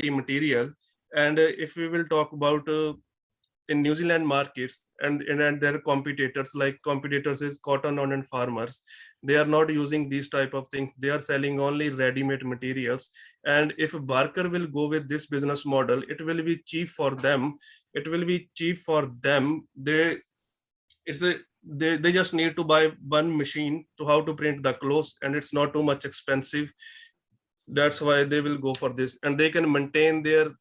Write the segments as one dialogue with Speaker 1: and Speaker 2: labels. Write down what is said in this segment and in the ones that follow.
Speaker 1: material. And if we will talk about in New Zealand markets and their competitors is Cotton On and Farmers. They are not using these type of things. They are selling only ready-made materials. And if Barker will go with this business model, it will be cheap for them. It will be cheap for them. They just need to buy one machine to how to print the clothes, and it's not too much expensive. That's why they will go for this, and they can maintain their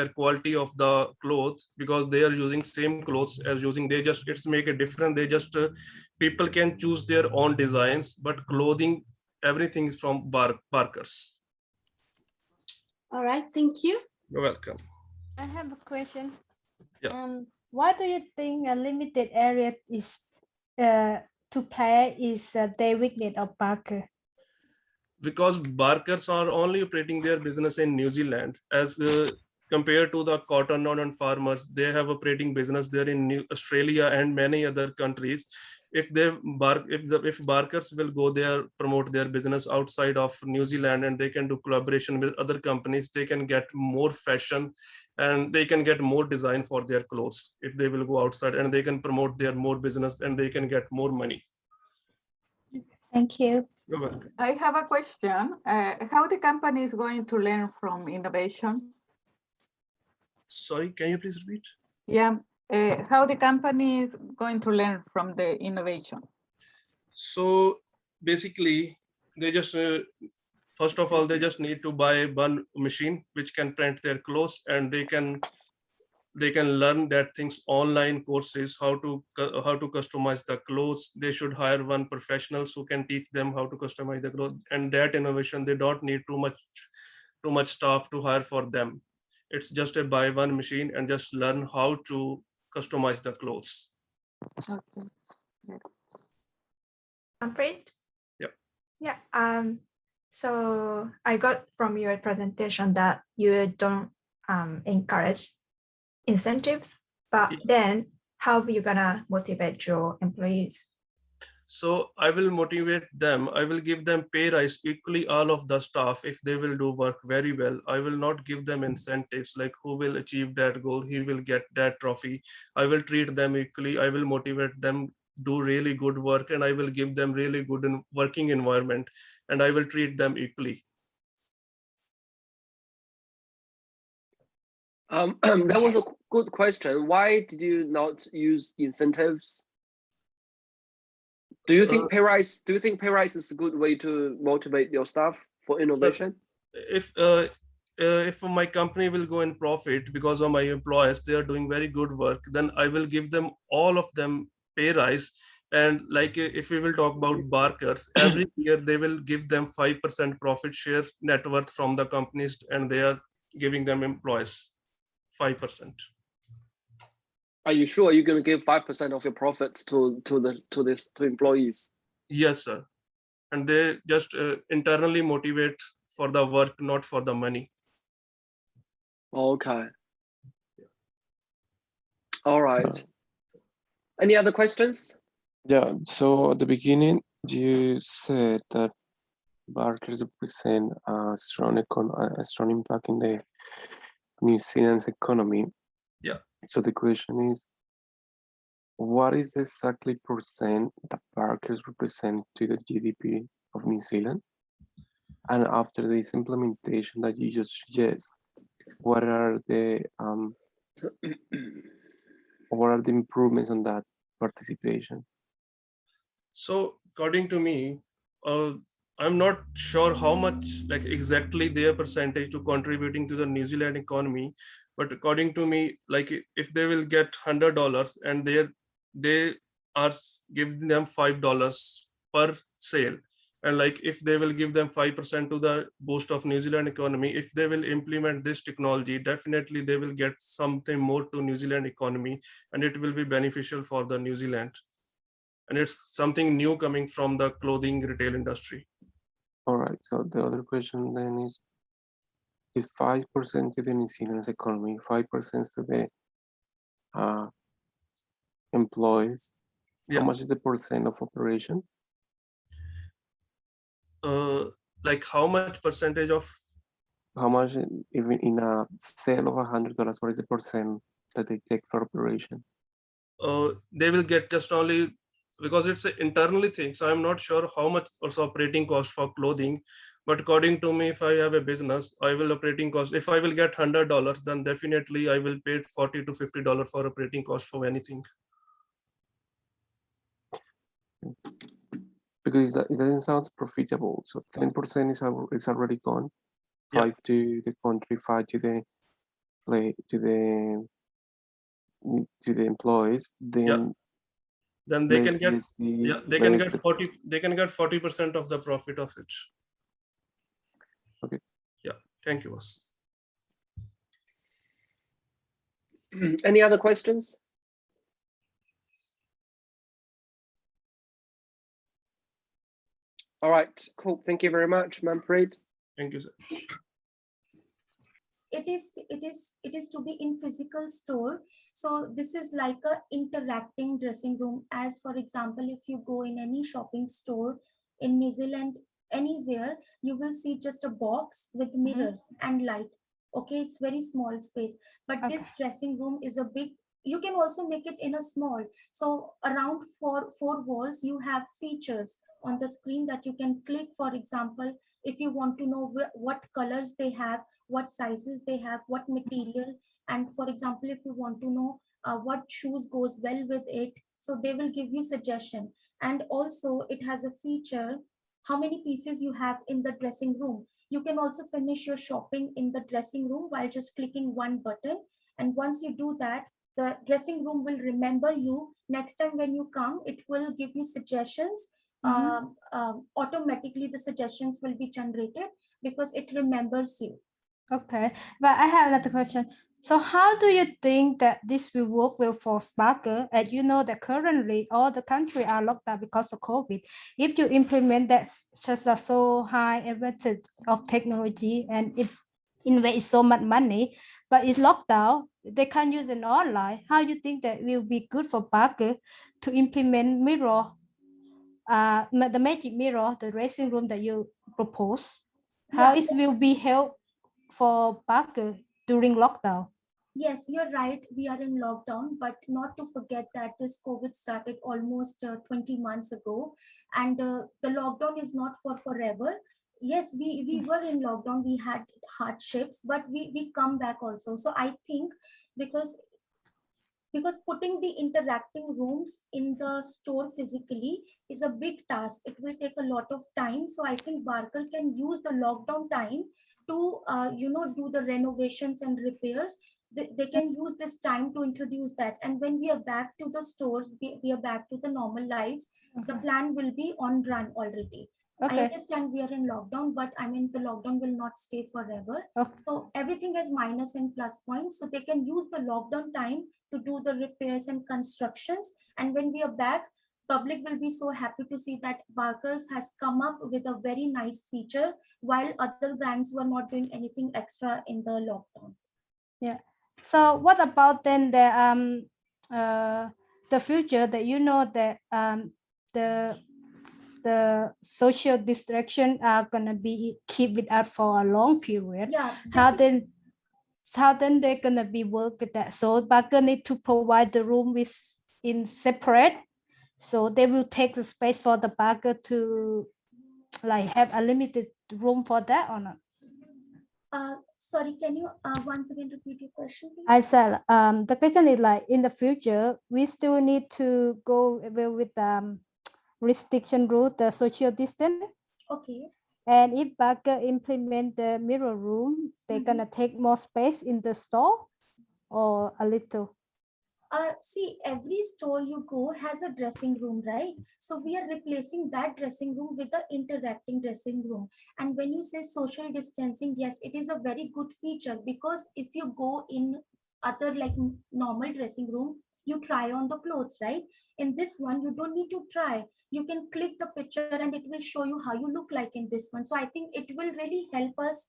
Speaker 1: quality of the clothes because they are using same clothes as using. They just it's make a difference. They just people can choose their own designs, but clothing everything is from Barkers.
Speaker 2: All right, thank you.
Speaker 1: You're welcome.
Speaker 3: I have a question.
Speaker 1: Yeah.
Speaker 3: Why do you think a limited area is to play is the weakness of Barker?
Speaker 1: Because Barkers are only operating their business in New Zealand as compared to the Cotton On and Farmers. They have operating business there in Australia and many other countries. If Barkers will go there, promote their business outside of New Zealand, and they can do collaboration with other companies, they can get more fashion and they can get more design for their clothes. If they will go outside, and they can promote their more business and they can get more money.
Speaker 3: Thank you.
Speaker 1: You're welcome.
Speaker 4: I have a question. How the company is going to learn from innovation?
Speaker 1: Sorry, can you please repeat?
Speaker 4: Yeah, how the company is going to learn from the innovation?
Speaker 1: So basically, they just first of all they just need to buy one machine which can print their clothes, and they can learn that things online courses how to customize the clothes. They should hire one professionals who can teach them how to customize the clothes, and that innovation they don't need too much staff to hire for them. It's just a buy one machine and just learn how to customize the clothes.
Speaker 4: Okay.
Speaker 5: Amrit?
Speaker 1: Yep.
Speaker 5: Yeah. So I got from your presentation that you don't encourage incentives, but then how are you gonna motivate your employees?
Speaker 1: So I will motivate them. I will give them pay rise equally all of the staff if they will do work very well. I will not give them incentives like who will achieve that goal, he will get that trophy. I will treat them equally. I will motivate them do really good work, and I will give them really good working environment, and I will treat them equally.
Speaker 6: That was a good question. Why did you not use incentives? Do you think pay rise? Do you think pay rise is a good way to motivate your staff for innovation?
Speaker 1: If my company will go in profit because of my employees, they are doing very good work, then I will give them all of them pay rise. And like if we will talk about Barkers, every year they will give them 5% profit share net worth from the companies, and they are giving them employees 5%.
Speaker 6: Are you sure you're going to give 5% of your profits to employees?
Speaker 1: Yes, sir. And they just internally motivate for the work, not for the money.
Speaker 6: Okay. All right. Any other questions?
Speaker 7: Yeah, so at the beginning, you said that Barkers represent a strong impact in the New Zealand's economy.
Speaker 1: Yeah.
Speaker 7: So the question is, what is the exactly percent that Barkers represent to the GDP of New Zealand? And after this implementation that you just suggest, what are the improvements on that participation?
Speaker 1: So according to me, I'm not sure how much like exactly their percentage to contributing to the New Zealand economy, but according to me, like if they will get $100 and they are giving them $5 per sale, and like if they will give them 5% to the boost of New Zealand economy, if they will implement this technology, definitely they will get something more to New Zealand economy, and it will be beneficial for the New Zealand. And it's something new coming from the clothing retail industry.
Speaker 7: All right, so the other question then is, the 5% to the New Zealand's economy, 5% to the employees,
Speaker 1: Yeah.
Speaker 7: how much is the percent of operation?
Speaker 1: Like how much percentage of?
Speaker 7: how much even in a sale of $100, what is the percent that they take for operation?
Speaker 1: They will get just only, because it's an internally thing. So I'm not sure how much also operating cost for clothing. But according to me, if I have a business, I will operating cost. If I will get $100, then definitely I will pay $40 to $50 for operating cost for anything.
Speaker 7: Because it doesn't sound profitable. So 10% is already gone.
Speaker 1: Yeah.
Speaker 7: 5 to the country, 5 to the employees. Then
Speaker 1: Then they can
Speaker 7: let's-
Speaker 1: get,
Speaker 7: let's see-
Speaker 1: yeah, they can
Speaker 7: let's-
Speaker 1: get 40, they can get 40% of the profit of it.
Speaker 7: Okay.
Speaker 1: Yeah, thank you, boss.
Speaker 6: Any other questions? All right, cool. Thank you very much, Manpreet.
Speaker 1: Thank you, sir.
Speaker 8: It is to be in physical store. So this is like a interacting dressing room. As for example, if you go in any shopping store in New Zealand, anywhere, you will see just a box with mirrors and light. Okay, it's very small space, but this dressing room is a big. You can also make it in a small. So around four walls, you have features on the screen that you can click. For example, if you want to know what colors they have, what sizes they have, what material, and for example, if you want to know what shoes goes well with it, so they will give you suggestion. And also it has a feature how many pieces you have in the dressing room. You can also finish your shopping in the dressing room while just clicking one button, and once you do that, the dressing room will remember you. Next time when you come, it will give you suggestions. Automatically the suggestions will be generated because it remembers you.
Speaker 3: Okay, but I have another question. So how do you think that this will work well for Sparker? And you know that currently all the country are locked down because of COVID. If you implement that just a so high advantage of technology and if invest so much money, but it's locked down, they can't use it online. How you think that will be good for Sparker to implement mirror, the magic mirror, the dressing room that you propose? How
Speaker 8: Yeah.
Speaker 3: it will be help for Parker during lockdown?
Speaker 8: Yes, you're right. We are in lockdown, but not to forget that this COVID started almost 20 months ago, and the lockdown is not for forever. Yes, we were in lockdown, we had hardships, but we come back also. So I think because putting the interacting rooms in the store physically is a big task. It will take a lot of time. So I think Barker can use the lockdown time to do the renovations and repairs. They can use this time to introduce that, and when we are back to the stores, we are back to the normal lives. The plan will be on run already. I understand we are in lockdown, but I mean the lockdown will not stay forever. So everything has minus and plus points. So they can use the lockdown time to do the repairs and constructions. And when we are back, public will be so happy to see that Barker's has come up with a very nice feature while other brands were not doing anything extra in the lockdown.
Speaker 3: Yeah. So what about then the future that you know that the social distraction are gonna be keep with us for a long period?
Speaker 8: Yeah.
Speaker 3: How then they're gonna be work with that? So Barker need to provide the room with in separate, so they will take the space for the Barker to like have a limited room for that or not?
Speaker 8: Sorry, can you once again repeat your question, please?
Speaker 3: I said the question is like in the future we still need to go with restriction rule, the social distance.
Speaker 8: Okay.
Speaker 3: And if Barker implement the mirror room, they're gonna take more space in the store or a little?
Speaker 8: See, every store you go has a dressing room, right? So we are replacing that dressing room with the interacting dressing room. And when you say social distancing, yes, it is a very good feature, because if you go in other like normal dressing room, you try on the clothes, right? In this one, you don't need to try. You can click the picture and it will show you how you look like in this one. So I think it will really help us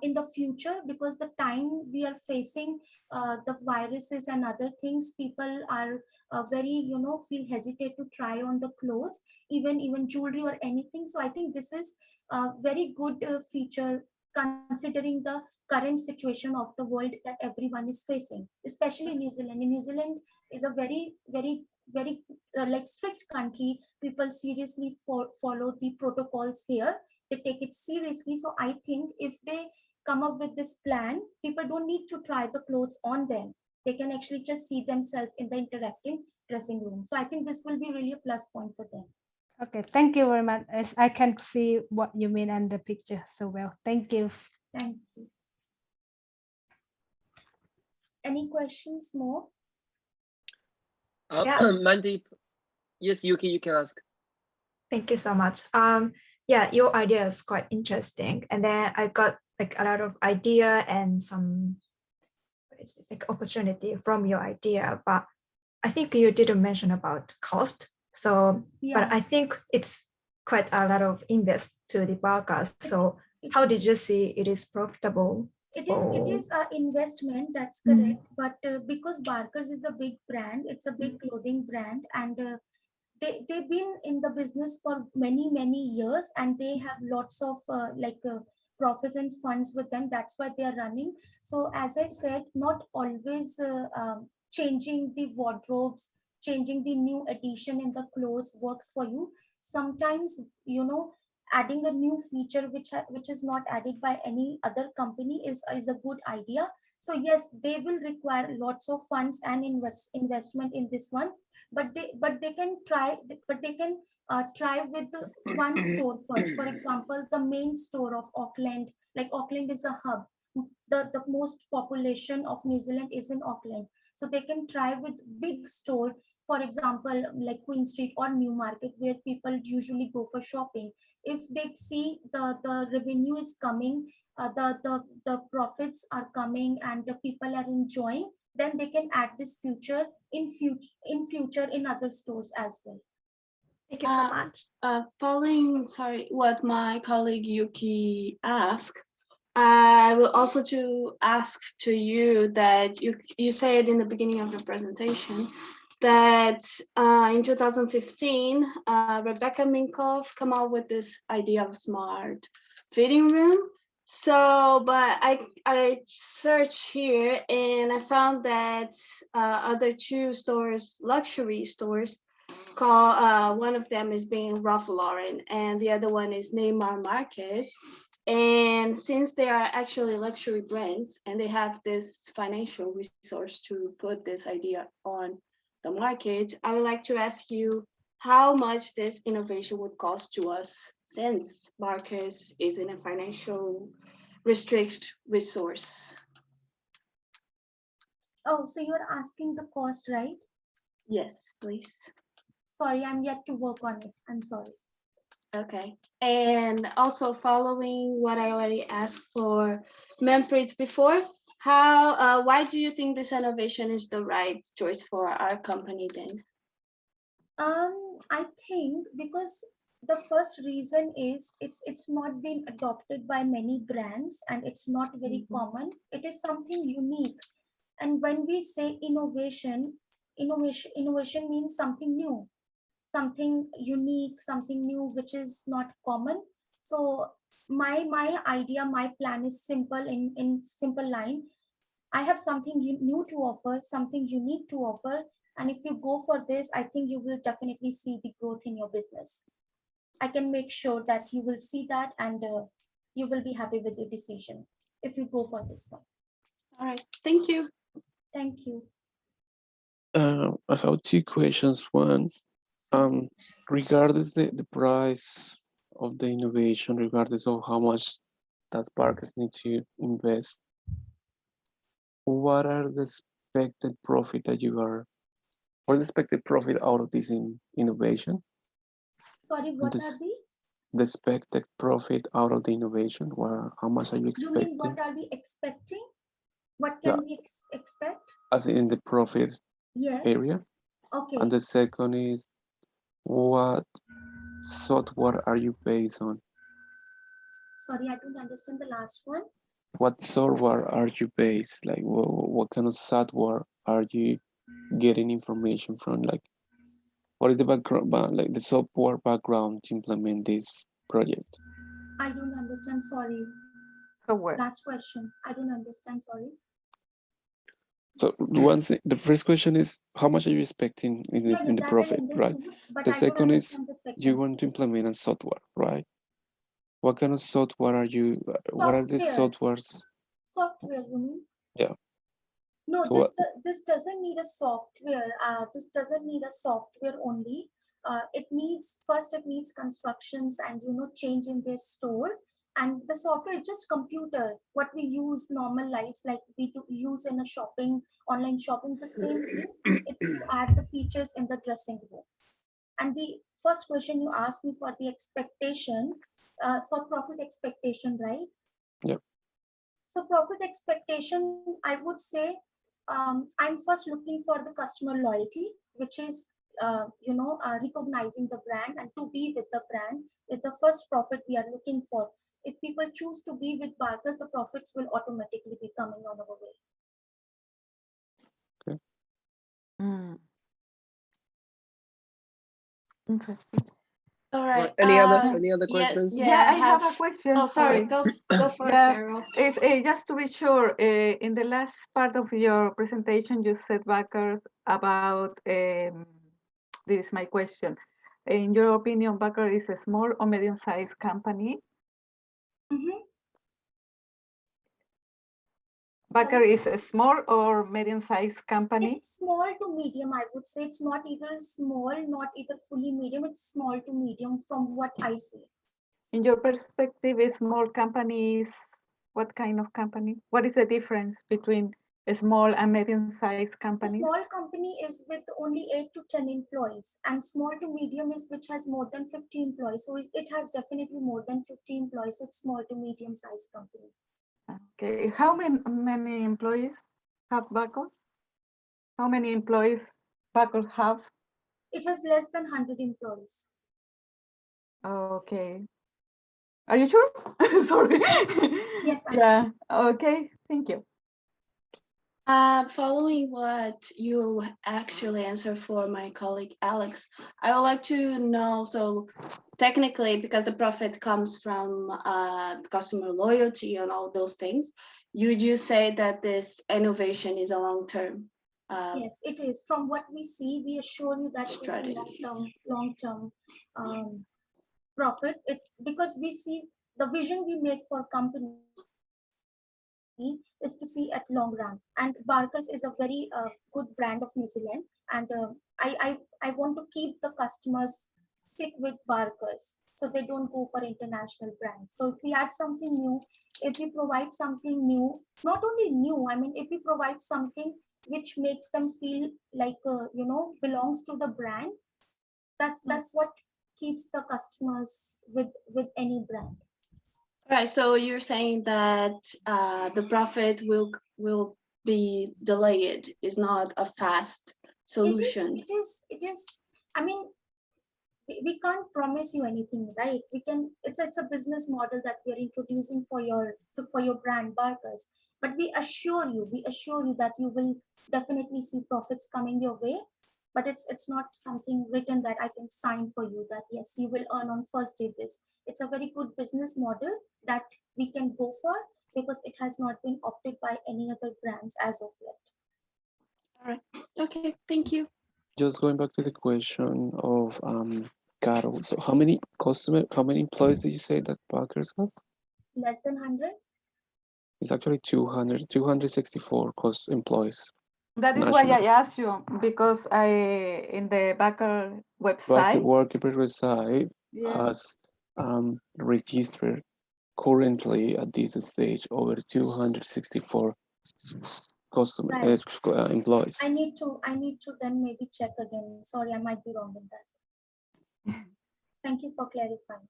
Speaker 8: in the future, because the time we are facing the viruses and other things, people are very feel hesitate to try on the clothes, even jewelry or anything. So I think this is a very good feature considering the current situation of the world that everyone is facing, especially in New Zealand. In New Zealand is a very like strict country. People seriously follow the protocols here. They take it seriously. So I think if they come up with this plan, people don't need to try the clothes on them. They can actually just see themselves in the interacting dressing room. So I think this will be really a plus point for them.
Speaker 3: Okay, thank you very much. As I can see what you mean in the picture so well. Thank you.
Speaker 8: Thank you. Any questions more?
Speaker 5: Yeah.
Speaker 6: Mandeep, yes, Yuki, you can ask.
Speaker 5: Thank you so much. Yeah, your idea is quite interesting. And then I got like a lot of idea and some like opportunity from your idea, but I think you didn't mention about cost. So,
Speaker 8: Yeah.
Speaker 5: but I think it's quite a lot of invest to the Barkers. So how did you see it is profitable?
Speaker 8: It is an investment, that's correct. But because Barker's is a big brand, it's a big clothing brand, and they've been in the business for many years, and they have lots of profits and funds with them. That's why they are running. So as I said, not always changing the wardrobes, changing the new addition in the clothes works for you. Sometimes, adding a new feature which is not added by any other company is a good idea. So yes, they will require lots of funds and investment in this one, but they can try with the one store first. For example, the main store of Auckland, like Auckland is a hub. The most population of New Zealand is in Auckland, so they can try with big store, for example, like Queen Street or Newmarket, where people usually go for shopping. If they see the revenue is coming, the profits are coming, and the people are enjoying, then they can add this future in other stores as well.
Speaker 5: Thank you so much.
Speaker 2: Following, what my colleague Yuki asked, I will also to ask to you that you said in the beginning of your presentation that in 2015, Rebecca Minkoff come up with this idea of smart fitting room. So, but I searched here and I found that other two stores, luxury stores, call one of them is being Ralph Lauren and the other one is Neymar Marquez. And since they are actually luxury brands and they have this financial resource to put this idea on the market, I would like to ask you how much this innovation would cost to us, since Marcus is in a financial restricted resource.
Speaker 8: Oh, so you're asking the cost, right?
Speaker 2: Yes, please.
Speaker 8: Sorry, I'm yet to work on it. I'm sorry.
Speaker 2: Okay. And also following what I already asked for Manfred before, why do you think this innovation is the right choice for our company then?
Speaker 8: I think because the first reason is it's not been adopted by many brands and it's not very common. It is something unique. And when we say innovation means something new, something unique, something new, which is not common. So my idea, my plan is simple, in simple line. I have something new to offer, something unique to offer. And if you go for this, I think you will definitely see the growth in your business. I can make sure that you will see that, and you will be happy with your decision if you go for this one.
Speaker 2: All right, thank you.
Speaker 8: Thank you.
Speaker 7: I have two questions. One, regardless the price of the innovation, regardless of how much does Barkers need to invest, what are the expected profit that you are, what is the expected profit out of this innovation?
Speaker 8: Sorry, what are
Speaker 7: the expected profit out of the innovation? How much are you expecting?
Speaker 8: You mean what are we expecting? What can we expect?
Speaker 7: As in the profit area?
Speaker 8: Okay.
Speaker 7: And the second is, what software are you based on?
Speaker 8: Sorry, I don't understand the last one.
Speaker 7: What software are you based? Like, what kind of software are you getting information from? Like, what is the background, like the software background to implement this project?
Speaker 8: I don't understand, sorry.
Speaker 4: So well,
Speaker 8: Last question. I don't understand, sorry.
Speaker 7: So one thing, the first question is how much are you expecting in
Speaker 8: Yeah,
Speaker 7: the
Speaker 8: that I
Speaker 7: profit, right?
Speaker 8: understood, but
Speaker 7: The
Speaker 8: I don't
Speaker 7: second is
Speaker 8: understand the second.
Speaker 7: you want to implement a software, right? What kind of software are you? What are the
Speaker 8: Software.
Speaker 7: softwares?
Speaker 8: Software, you mean?
Speaker 7: Yeah.
Speaker 8: No,
Speaker 7: So
Speaker 8: this doesn't need a software. This doesn't need a software only. It needs constructions and change in their store. And the software is just computer. What we use normal lives, like we do use in a online shopping, the same thing. It to add the features in the dressing room. And the first question you asked me for the expectation, for profit expectation, right?
Speaker 7: Yeah.
Speaker 8: So profit expectation, I would say, I'm first looking for the customer loyalty, which is recognizing the brand and to be with the brand is the first profit we are looking for. If people choose to be with Barkers, the profits will automatically be coming on our way.
Speaker 7: Okay.
Speaker 4: Interesting.
Speaker 2: All right.
Speaker 6: Any other questions?
Speaker 2: Yeah,
Speaker 4: I have a question.
Speaker 2: Oh, sorry. Go for it,
Speaker 4: Yeah,
Speaker 2: Carol.
Speaker 4: just to be sure, in the last part of your presentation, you said Backers about, this is my question. In your opinion, Backer is a small or medium-sized company? Backer
Speaker 8: Sorry?
Speaker 4: is a small or medium-sized company?
Speaker 8: It's small to medium, I would say. It's not either small, not either fully medium. It's small to medium from what I see.
Speaker 4: In your perspective, a small company is what kind of company? What is the difference between a small and medium-sized
Speaker 8: A
Speaker 4: company?
Speaker 8: small company is with only 8 to 10 employees, and small to medium is which has more than 50 employees. So it has definitely more than 50 employees. It's small to medium sized company.
Speaker 4: Okay, how many employees have Backer? How many employees Backer have?
Speaker 8: It has less than 100 employees.
Speaker 4: Okay. Are you sure? Sorry.
Speaker 8: Yes.
Speaker 4: Yeah. Okay. Thank you.
Speaker 2: Following what you actually answered for my colleague Alex, I would like to know, so technically, because the profit comes from customer loyalty and all those things, you say that this innovation is a long-term
Speaker 8: Yes, it is. From what we see, we assure you that
Speaker 2: strategy.
Speaker 8: it's a long-term profit. It's because we see the vision we make for company is to see at long run. And Barkers is a very good brand of New Zealand, and I want to keep the customers stick with Barkers, so they don't go for international brands. So if we add something new, if we provide something new, not only new, I mean, if we provide something which makes them feel like belongs to the brand, that's what keeps the customers with any brand.
Speaker 2: Right. So you're saying that the profit will be delayed. Is not a fast solution.
Speaker 8: It is. I mean, we can't promise you anything, right? It's a business model that we are introducing for your brand Barkers, but we assure you that you will definitely see profits coming your way. But it's not something written that I can sign for you that yes, you will earn on first day this. It's a very good business model that we can go for because it has not been opted by any other brands as of yet.
Speaker 2: All right. Okay. Thank you.
Speaker 7: just going back to the question of Carol. So how many employees did you say that Backers has?
Speaker 8: Less than 100.
Speaker 7: It's actually 264 employees.
Speaker 4: That is why I asked you, because in the Backer website,
Speaker 7: Workkeeper website has registered currently at this stage over 264 employees.
Speaker 8: I need to then maybe check again. Sorry, I might be wrong in that. Thank you for clarifying.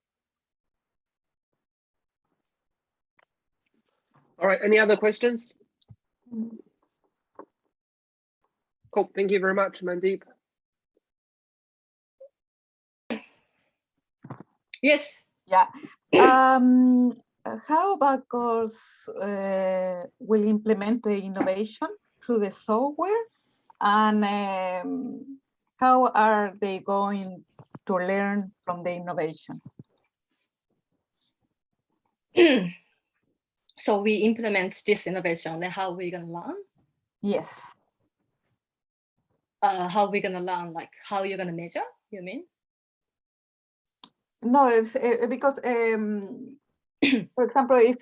Speaker 6: All right, any other questions? Cool, thank you very much, Mandeep.
Speaker 8: Yes.
Speaker 4: Yeah. How Backers will implement the innovation through the software, and how are they going to learn from the innovation?
Speaker 9: So we implement this innovation, then how we gonna learn?
Speaker 4: Yes.
Speaker 9: How we gonna learn, like how you're gonna measure, you mean?
Speaker 4: No, it's because, for example, if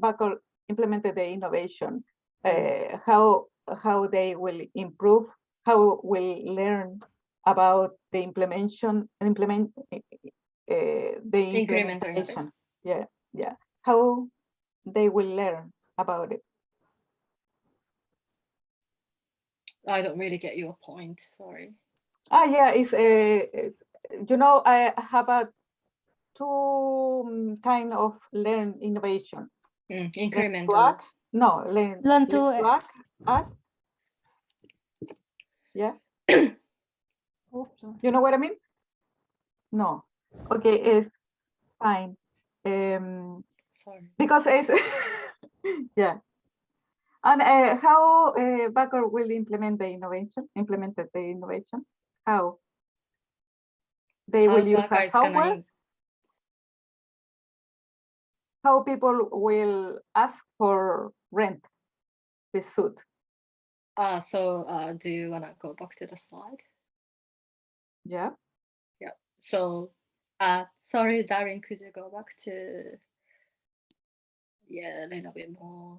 Speaker 4: Backer implemented the innovation, how they will improve, how will learn about the implementation, the
Speaker 9: Incremental
Speaker 4: implementation. Yeah. How they will learn about it.
Speaker 9: I don't really get your point, sorry.
Speaker 4: Yeah, it's you know, I have a two kind of learn innovation. Learn to
Speaker 9: Incremental.
Speaker 4: act. No, learn
Speaker 3: to
Speaker 4: act. Yeah.
Speaker 3: Oops, sorry.
Speaker 4: You know what I mean? No. Okay, it's fine.
Speaker 9: Sorry.
Speaker 4: Because it's yeah. And how Backer will implemented the innovation? How? They will use
Speaker 9: Backer
Speaker 4: a
Speaker 9: is gonna
Speaker 4: software? How people will ask for rent the suit?
Speaker 9: Do you wanna go back to the slide?
Speaker 4: Yeah.
Speaker 9: Yeah. So, sorry, Darren, could you go back to, a little bit more.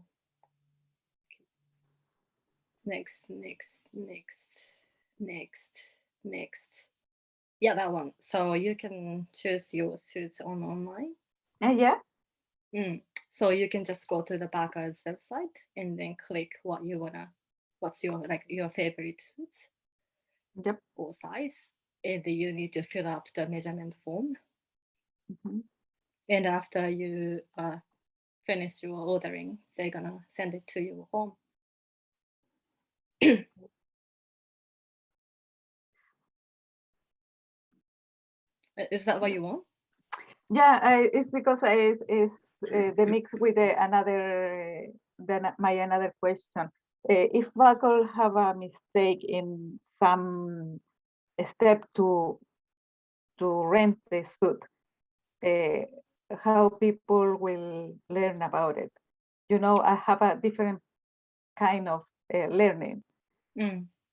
Speaker 9: Next. Yeah, that one. So you can choose your suits online.
Speaker 4: Yeah.
Speaker 9: So you can just go to the Backer's website and then click what you wanna, what's your your favorite suits.
Speaker 4: Yep.
Speaker 9: Or size, and then you need to fill up the measurement form. And after you finish your ordering, they're gonna send it to your home. Is that what you want?
Speaker 4: Yeah, it's because it's the mix with another question. If Backer have a mistake in some step to rent the suit, how people will learn about it? You know, I have a different kind of learning.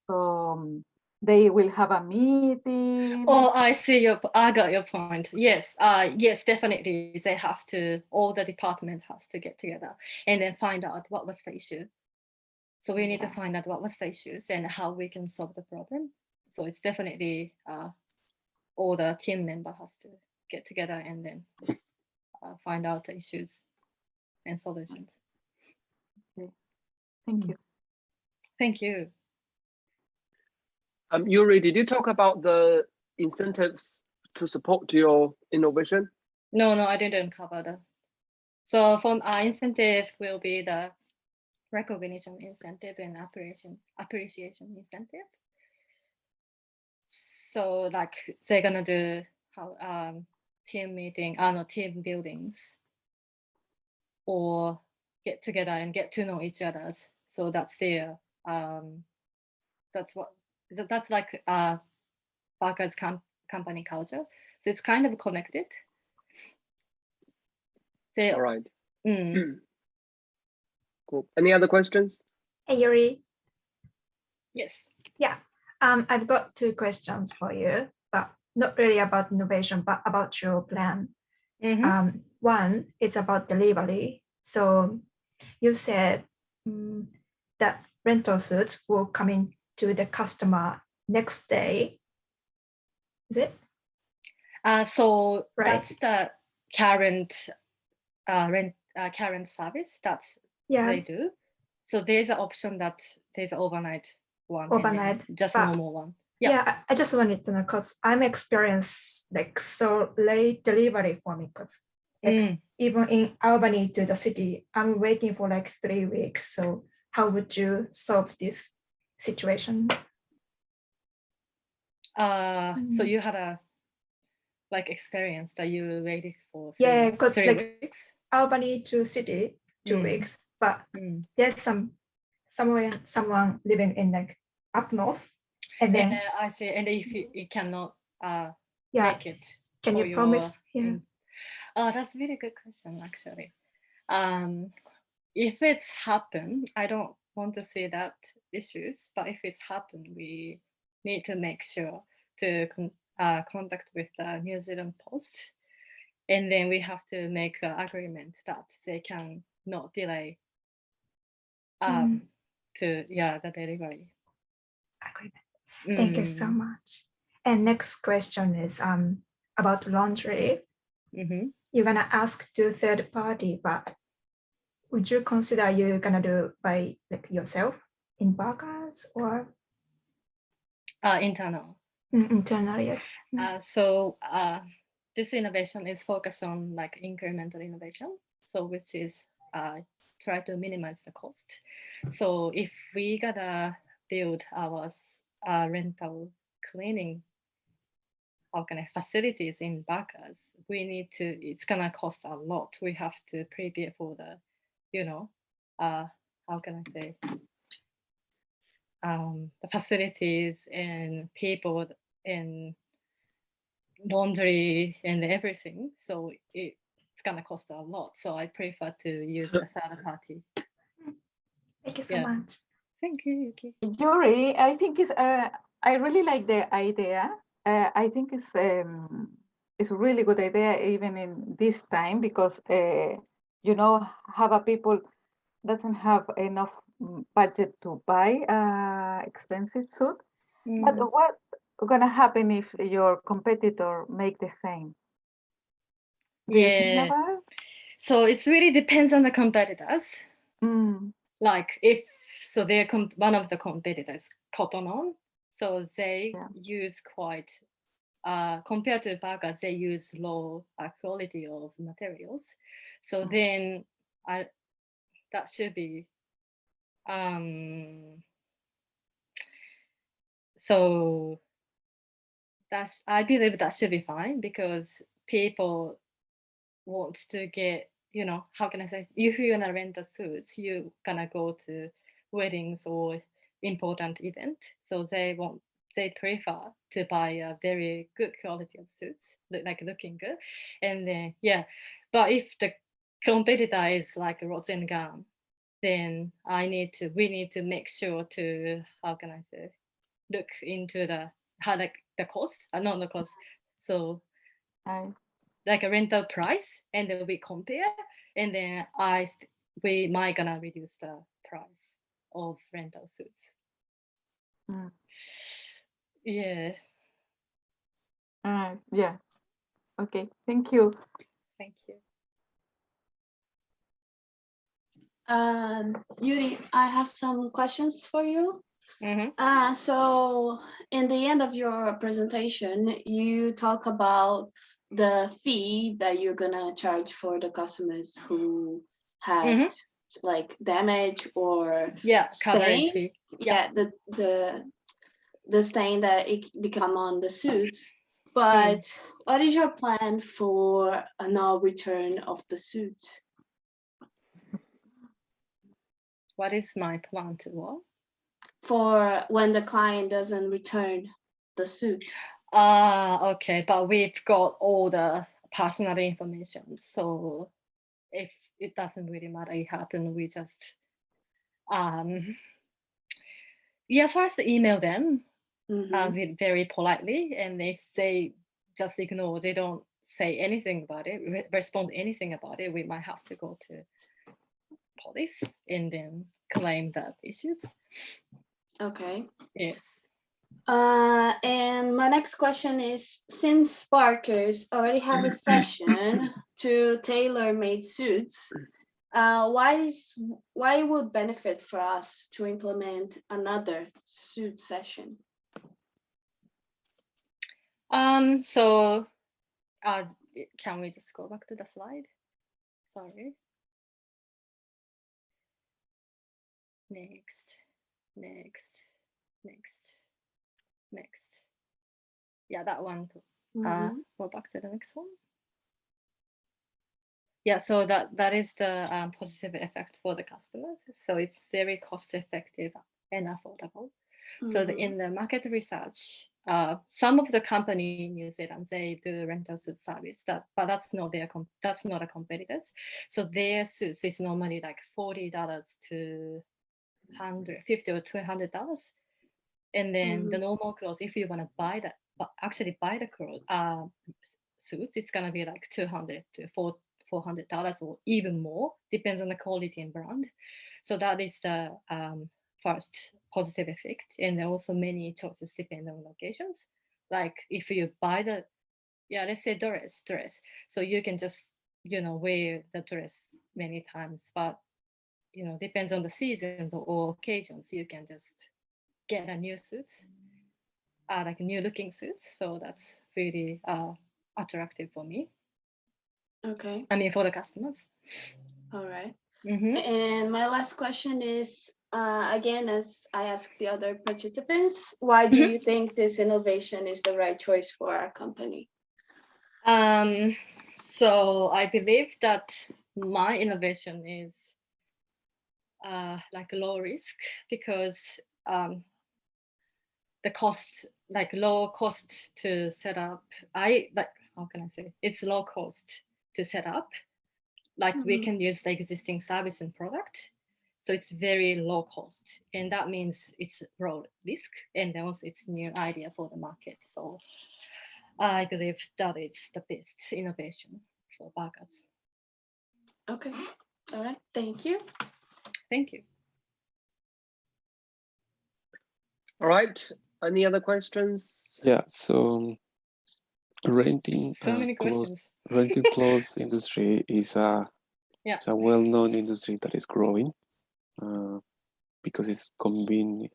Speaker 4: So they will have a meeting.
Speaker 9: Oh, I see I got your point. Yes, yes, definitely. They have to, all the department has to get together and then find out what was the issue. So we need to find out what was the issues and how we can solve the problem. So it's definitely all the team member has to get together and then find out the issues and solutions.
Speaker 4: Okay. Thank you.
Speaker 9: Thank you.
Speaker 6: Yuri, did you talk about the incentives to support your innovation?
Speaker 9: No, I didn't cover that. So from our incentive will be the recognition incentive and appreciation incentive. So like they're gonna do how team meeting, team buildings, or get together and get to know each other. So that's their that's like Backer's company culture. So it's kind of connected.
Speaker 6: All right. Cool. Any other questions?
Speaker 5: Hey, Yuri.
Speaker 9: Yes.
Speaker 5: Yeah. I've got two questions for you, but not really about innovation, but about your plan. One is about delivery. So you said that rental suits will come in to the customer next day. Is it?
Speaker 9: So
Speaker 5: right.
Speaker 9: That's the current current service that's they do. So there's an option that there's an overnight one.
Speaker 5: Overnight,
Speaker 9: just normal one.
Speaker 5: Yeah, I just wanted to know because I'm experienced like so late delivery for me because even in Albany to the city, I'm waiting for like 3 weeks. So how would you solve this situation?
Speaker 9: So you had a experience that you waited for
Speaker 5: 3 because
Speaker 9: like weeks?
Speaker 5: Albany to city 2 weeks, but there's someone living in like up north, and then
Speaker 9: I see. And if you cannot make it,
Speaker 5: can you promise?
Speaker 9: that's a really good question actually. if it's happened, I don't want to see that issues, but if it's happened, we need to make sure to contact with the New Zealand Post, and then we have to make an agreement that they can not delay to the delivery.
Speaker 5: Agreement. Thank you so
Speaker 9: Mm.
Speaker 5: much. And next question is about laundry.
Speaker 9: Mhm.
Speaker 5: You're gonna ask to third party, but would you consider you're gonna do by like yourself in Barkers or
Speaker 9: Internal.
Speaker 5: internal? Yes.
Speaker 9: So this innovation is focused on like incremental innovation. So which is try to minimize the cost. So if we gotta build our rental cleaning facilities in Barkers, we need to, it's gonna cost a lot. We have to prepare for the, how can I say, the facilities and people and laundry and everything. So it's gonna cost a lot. So I prefer to use a third party.
Speaker 5: Thank you so
Speaker 9: Yeah.
Speaker 5: much.
Speaker 9: Thank you, Yuki.
Speaker 4: Yuri, I think I really like the idea. I think it's a really good idea even in this time because Hava people doesn't have enough budget to buy expensive suit. But what's gonna happen if your competitor make the same? Do you think
Speaker 9: Yeah.
Speaker 4: about it?
Speaker 9: So it really depends on the competitors.
Speaker 4: Mm.
Speaker 9: Like if so, they're one of the competitors, Cotton On. So they use quite compared to Barkers, they use low quality of materials. So then that should be so I believe that should be fine because people want to get, how can I say, if you're gonna rent a suit, you're gonna go to weddings or important event. So they prefer to buy a very good quality of suits, like looking good. And then, but if the competitor is like Rods and Gum, then we need to make sure to, how can I say, look into the cost, not the cost. So like a rental price, and then we compare, and then we might gonna reduce the price of rental suits. Yeah.
Speaker 4: Yeah. Okay. Thank you.
Speaker 9: Thank you.
Speaker 2: Yuri, I have some questions for you. So in the end of your presentation, you talk about the fee that you're gonna charge for the customers who had like damage or
Speaker 9: coverage
Speaker 2: stain.
Speaker 9: fee.
Speaker 2: Yeah, the stain that it become on the suits. But what is your plan for a no return of the suit?
Speaker 9: What is my plan to what?
Speaker 2: For when the client doesn't return the suit.
Speaker 9: Okay, but we've got all the personal information, so if it doesn't really matter it happened, we just first email them very politely, and if they just ignore, they don't say anything about it, respond anything about it, we might have to go to police and then claim that issues.
Speaker 2: Okay.
Speaker 9: Yes.
Speaker 2: And my next question is, since Barkers already have a session to tailor-made suits, why it would benefit for us to implement another suit session?
Speaker 9: So can we just go back to the slide? Sorry. Next. Yeah, that one. Go back to the next one. Yeah, so that is the positive effect for the customers. So it's very cost effective and affordable. So in the market research, some of the company in New Zealand, they do rental suit service, but that's not a competitors. So their suits is normally like $40 to $150 or $200. And then the normal clothes, if you want to buy that, but actually buy the clothes, suits, it's gonna be like $200 to $400 or even more, depends on the quality and brand. So that is the first positive effect. And then also many choices depend on locations. Like if you buy the, let's say dress. So you can just, wear the dress many times, but, depends on the season or occasions, you can just get a new suit, like new looking suits. So that's really attractive for me.
Speaker 2: Okay.
Speaker 9: I mean, for the customers.
Speaker 2: All right.
Speaker 9: Mhm.
Speaker 2: And my last question is, again, as I asked the other participants, why do you think this innovation is the right choice for our company?
Speaker 9: So I believe that my innovation is like low risk, because the cost, like low cost to set up. How can I say? It's low cost to set up. Like we can use the existing service and product. So it's very low cost. And that means it's low risk. And then also it's new idea for the market. So I believe that it's the best innovation for Baka's.
Speaker 2: Okay. All right. Thank you.
Speaker 9: Thank you.
Speaker 6: All right. Any other questions?
Speaker 7: Yeah, so renting
Speaker 9: So many questions.
Speaker 7: renting clothes industry is it's a well-known industry that is growing because it's convenient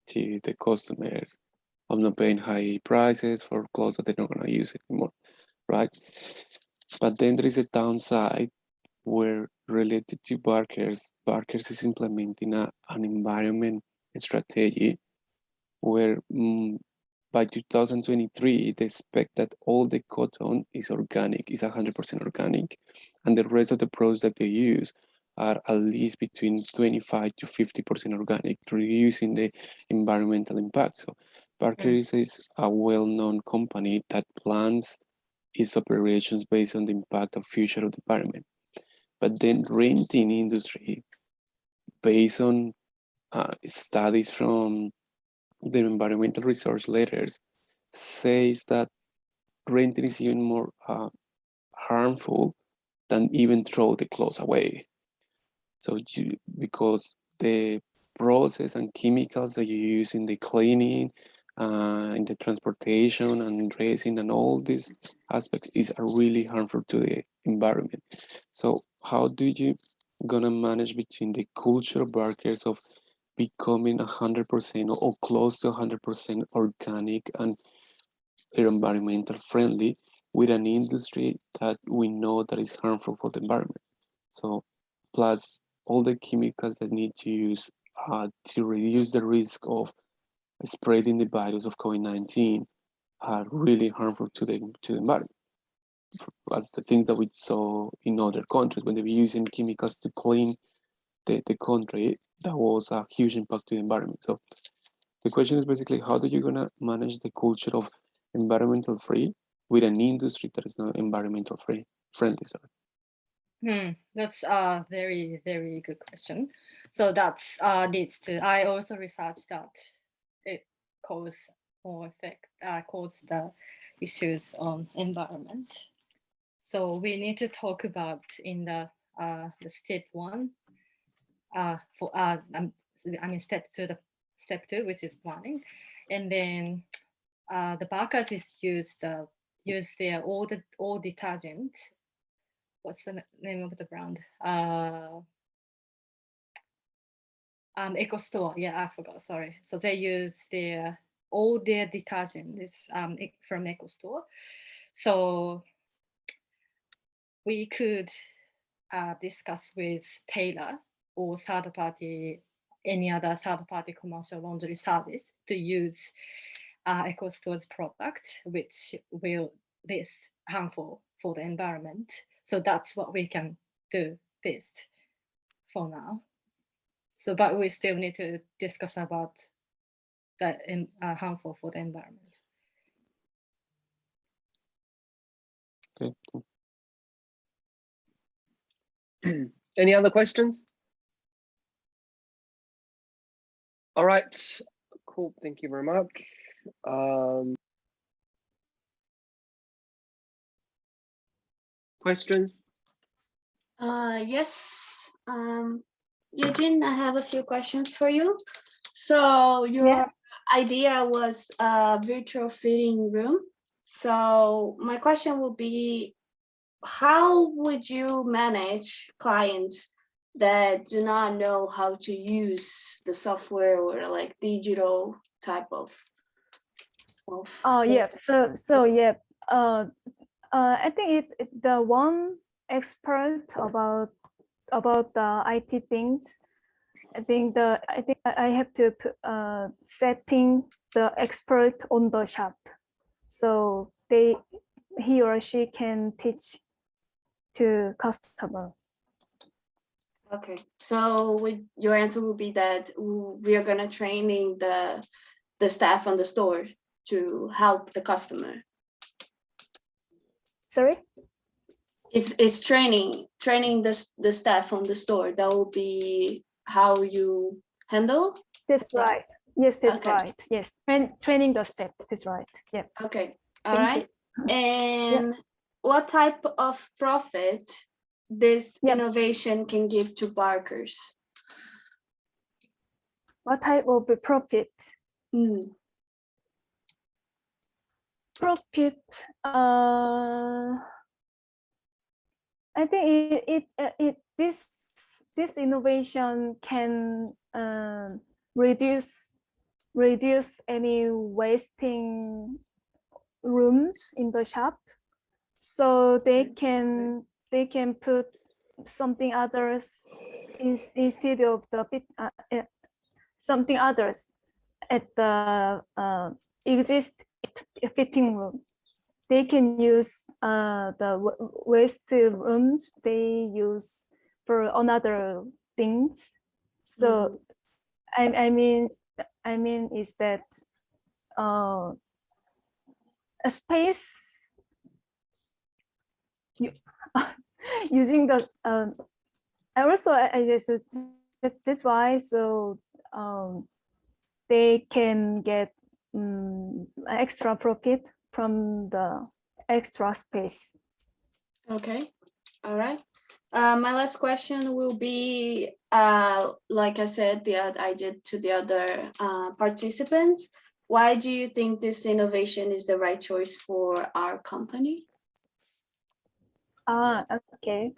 Speaker 7: to the customers of not paying high prices for clothes that they're not going to use anymore, right? But then there is a downside where related to Barker's is implementing an environment strategy where by 2023, they expect that all the cotton is organic, is 100% organic, and the rest of the products that they use are at least between 25 to 50% organic, reducing the environmental impact. So Barker is a well-known company that plans its operations based on the impact of future of the environment. But then renting industry, based on studies from the environmental resource letters, says that renting is even more harmful than even throw the clothes away. So because the process and chemicals that you use in the cleaning, in the transportation and dressing and all these aspects are really harmful to the environment. So how do you gonna manage between the culture barkers of becoming 100% or close to 100% organic and environmental friendly with an industry that we know that is harmful for the environment? So plus all the chemicals that need to use to reduce the risk of spreading the virus of COVID-19 are really harmful to the environment. As the things that we saw in other countries when they were using chemicals to clean the country, that was a huge impact to the environment. So the question is basically, how are you gonna manage the culture of environmental free with an industry that is not environmental friendly? Sorry.
Speaker 9: That's a very, very good question. So that's leads to, I also researched that it causes the issues on environment. So we need to talk about in the step one, step two, which is planning, and then the Baka's is use their all detergent. What's the name of the brand? EcoStore. Yeah, I forgot. Sorry. So they use all their detergent is from EcoStore. So we could discuss with Taylor or any other third-party commercial laundry service to use EcoStore's product, which will less harmful for the environment. So that's what we can do best for now. So, but we still need to discuss about the harmful for the environment.
Speaker 7: Okay.
Speaker 6: Any other questions? All right, cool. Thank you very much. Questions?
Speaker 2: Yes. Eugene, I have a few questions for you. So your
Speaker 3: Yeah.
Speaker 2: idea was a virtual fitting room. So my question will be, how would you manage clients that do not know how to use the software or like digital type of stuff?
Speaker 3: Oh yeah. So yeah. I think the one expert about the IT things. I think I have to put, setting the expert on the shop, so he or she can teach to customer.
Speaker 2: Okay, so your answer will be that we are gonna training the staff on the store to help the customer.
Speaker 3: Sorry.
Speaker 2: It's training the staff on the store. That will be how you handle.
Speaker 3: That's right. Yes, that's
Speaker 2: Okay.
Speaker 3: right. Yes, training the staff. That's right. Yeah.
Speaker 2: Okay, all
Speaker 3: Thank
Speaker 2: right.
Speaker 3: you.
Speaker 2: And what type of profit this
Speaker 3: Yep.
Speaker 2: innovation can give to Barkers?
Speaker 3: What type of profit? Profit. I think this innovation can reduce any wasting rooms in the shop, so they can put something others instead of the something others at the exist fitting room. They can use the waste rooms they use for another things. So I mean is that a space using the I guess that's why, so they can get extra profit from the extra space.
Speaker 2: Okay, all right. My last question will be, like I said, I did to the other participants. Why do you think this innovation is the right choice for our company?
Speaker 3: Okay.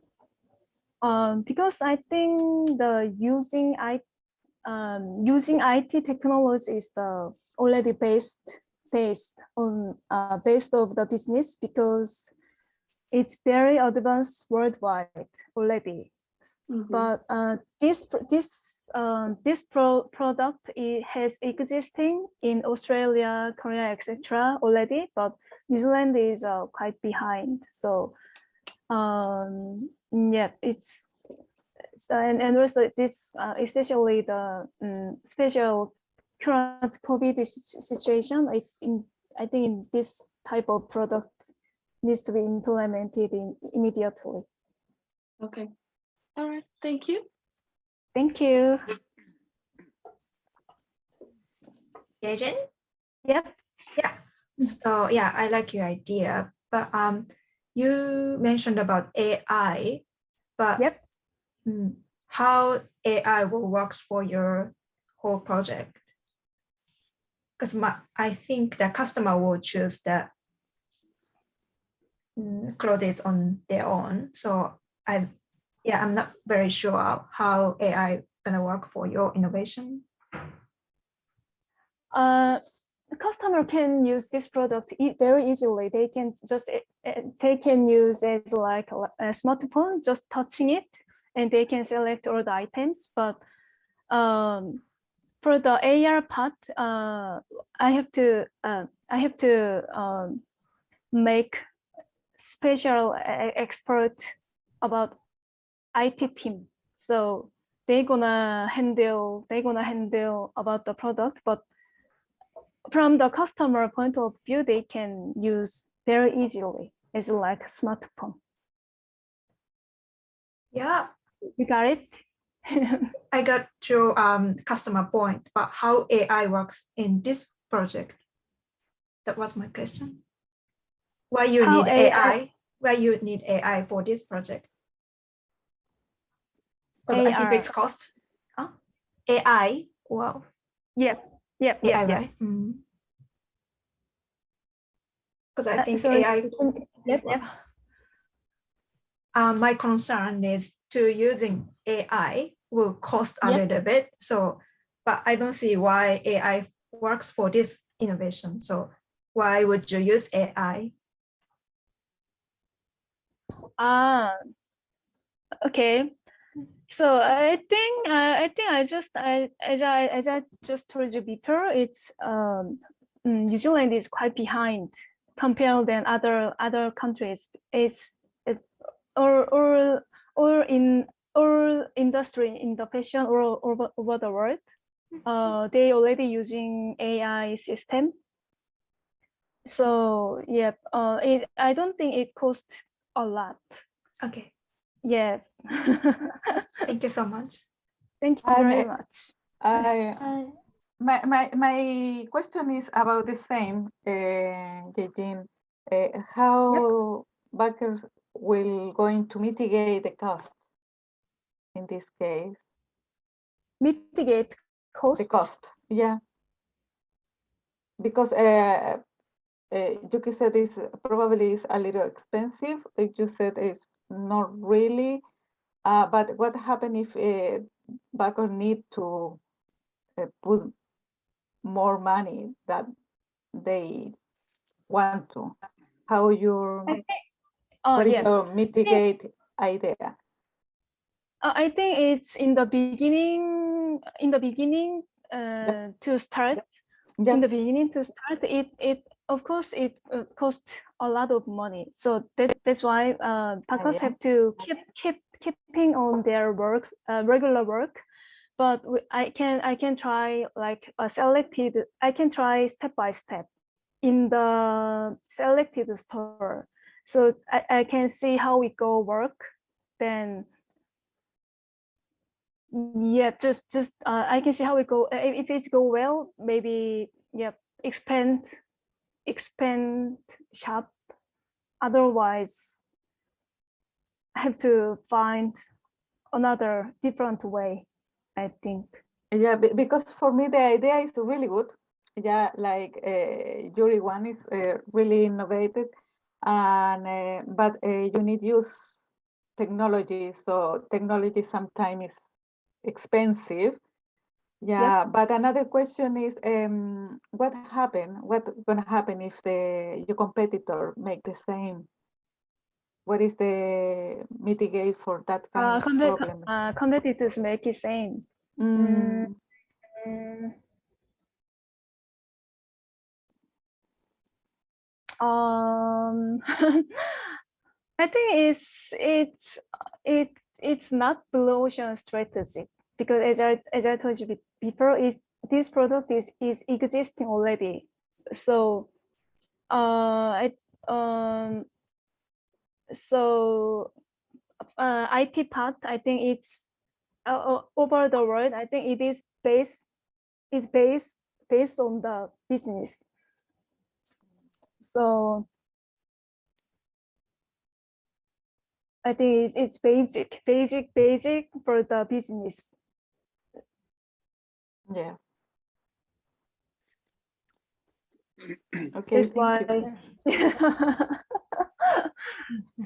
Speaker 3: Because I think the using IT technology is the already based on of the business, because it's very advanced worldwide already. But this product, it has existing in Australia, Korea, etc. already, but New Zealand is quite behind. So yeah, it's so, and also this especially the special current COVID situation. I think in this type of product needs to be implemented immediately.
Speaker 2: Okay, all right, thank you.
Speaker 3: Thank you.
Speaker 5: Yejin?
Speaker 3: Yep.
Speaker 5: Yeah. So yeah, I like your idea, but you mentioned about AI, but
Speaker 3: yep.
Speaker 5: How AI will work for your whole project? Because I think the customer will choose the clothes on their own. So I'm not very sure how AI gonna work for your innovation.
Speaker 3: The customer can use this product very easily. They can use it like a smartphone, just touching it, and they can select all the items. But for the AR part, I have to make special expert about IT team. So they're gonna handle about the product, but from the customer point of view, they can use very easily. It's like a smartphone.
Speaker 5: Yeah,
Speaker 3: You got it?
Speaker 5: I got your customer point, but how AI works in this project? That was my question. Why you
Speaker 3: How
Speaker 5: need AI? Why you need AI for this project? Because I think
Speaker 3: AR.
Speaker 5: it's cost. Huh? AI. Wow.
Speaker 3: Yep.
Speaker 5: AI,
Speaker 3: Yep.
Speaker 5: right? Because I think
Speaker 3: Sorry.
Speaker 5: AI.
Speaker 3: Yep.
Speaker 5: My concern is to using AI will cost a
Speaker 3: Yep.
Speaker 5: little bit. So, but I don't see why AI works for this innovation. So why would you use AI?
Speaker 3: Okay. So I think as I just told you before, it's New Zealand is quite behind compared than other countries. It's or industry in the fashion or over the world. They already using AI system. So yeah, I don't think it costs a lot.
Speaker 5: Okay.
Speaker 3: Yeah.
Speaker 5: Thank you so much.
Speaker 3: Thank you very much.
Speaker 4: My question is about the same, Eugene. How backers will going to mitigate the cost in this case?
Speaker 3: Mitigate cost?
Speaker 4: The cost, yeah. Because Yuki said it's probably is a little expensive. You said it's not really. But what happens if backer need to put more money that they want to? How your what is your mitigate idea?
Speaker 3: I think it's in the beginning. To start. In the beginning to start, it of course it costs a lot of money. So that's why packers have to keeping on their work, regular work. But I can try like a selected. I can try step by step in the selected store. So I can see how it go work. Then yeah, just I can see how it go. If it's go well, maybe expand shop. Otherwise, I have to find another different way, I think.
Speaker 4: Yeah, because for me the idea is really good. Yeah, like Yuri one is really innovative, and but you need use technology. So technology sometimes is expensive. Yeah, but another question is, what gonna happen if your competitor make the same? What is the mitigate for that kind of problem?
Speaker 3: Competitors make the same. I think it's not blue ocean strategy, because as I told you before, this product is existing already. So IT part, I think it's over the world. I think it is based on the business. So I think it's basic for the business.
Speaker 4: Yeah. Okay.
Speaker 3: That's why.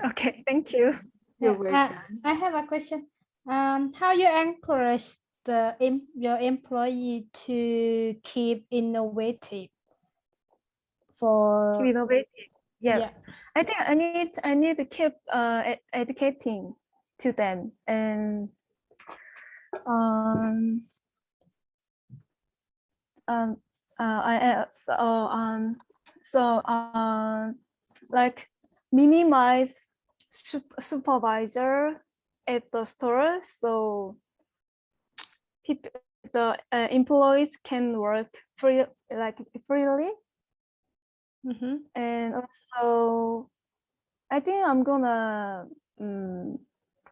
Speaker 3: Okay, thank you.
Speaker 9: I have a question. How you encourage your employee to keep innovative?
Speaker 3: Keep innovative. Yeah. I think I need to keep educating to them, and like minimize supervisor at the store, so the employees can work freely. And also
Speaker 10: I think I'm gonna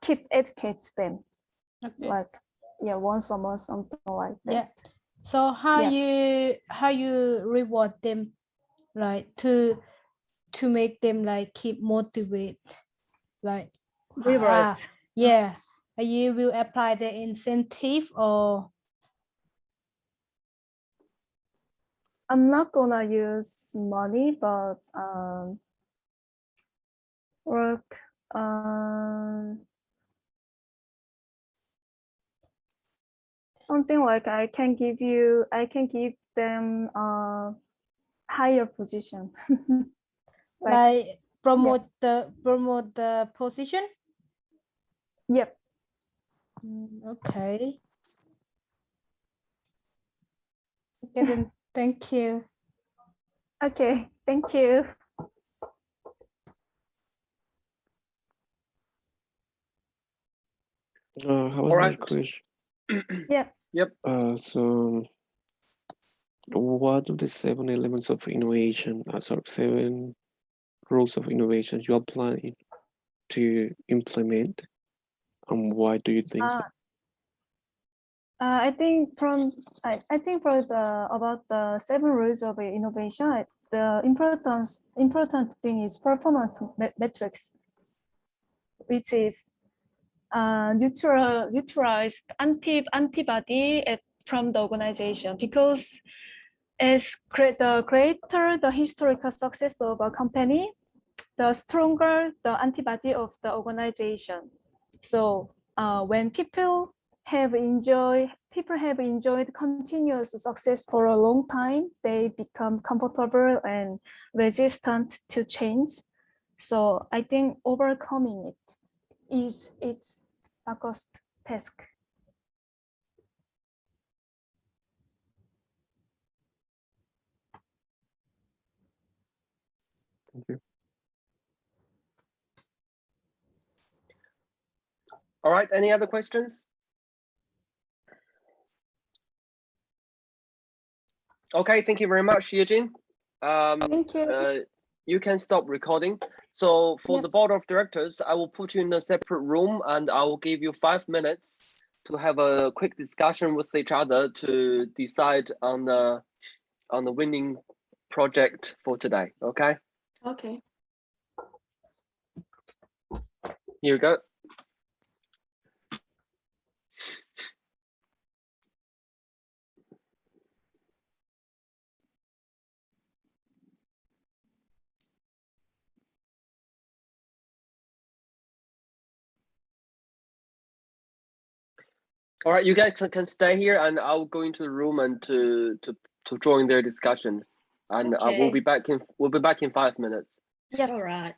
Speaker 10: keep educate them,
Speaker 3: Okay.
Speaker 10: like once a month, something like that.
Speaker 3: Yeah. So how
Speaker 10: Yeah.
Speaker 3: you reward them, like to make them like keep motivate, like
Speaker 10: Reward.
Speaker 3: yeah. You will apply the incentive or
Speaker 10: I'm not gonna use money, but work. Something like I can give them a higher position.
Speaker 3: like promote the position.
Speaker 10: Yep.
Speaker 3: Okay. Okay, then thank you.
Speaker 10: Okay, thank you.
Speaker 7: How about
Speaker 6: All
Speaker 7: my
Speaker 6: right.
Speaker 7: question?
Speaker 10: Yeah.
Speaker 6: Yep.
Speaker 7: So what are the 7 elements of innovation? Sorry, 7 rules of innovation you are planning to implement, and why do you think so?
Speaker 10: I think for the about the 7 rules of innovation, the important thing is performance metrics, which is neutralize antibody from the organization, because as the greater the historical success of a company, the stronger the antibody of the organization. So when people have enjoyed continuous success for a long time, they become comfortable and resistant to change. So I think overcoming it is its Bacchus task.
Speaker 7: Thank you.
Speaker 6: All right. Any other questions? Okay. Thank you very much, Yejin.
Speaker 10: Thank you.
Speaker 6: You can stop recording. So for
Speaker 10: Yep.
Speaker 6: the board of directors, I will put you in a separate room and I will give you 5 minutes to have a quick discussion with each other to decide on the winning project for today. Okay.
Speaker 2: Okay.
Speaker 6: Here you go. All right, you guys can stay here, and I'll go into the room and to join their discussion, and we'll be back in 5 minutes.
Speaker 10: Yep.
Speaker 9: All right.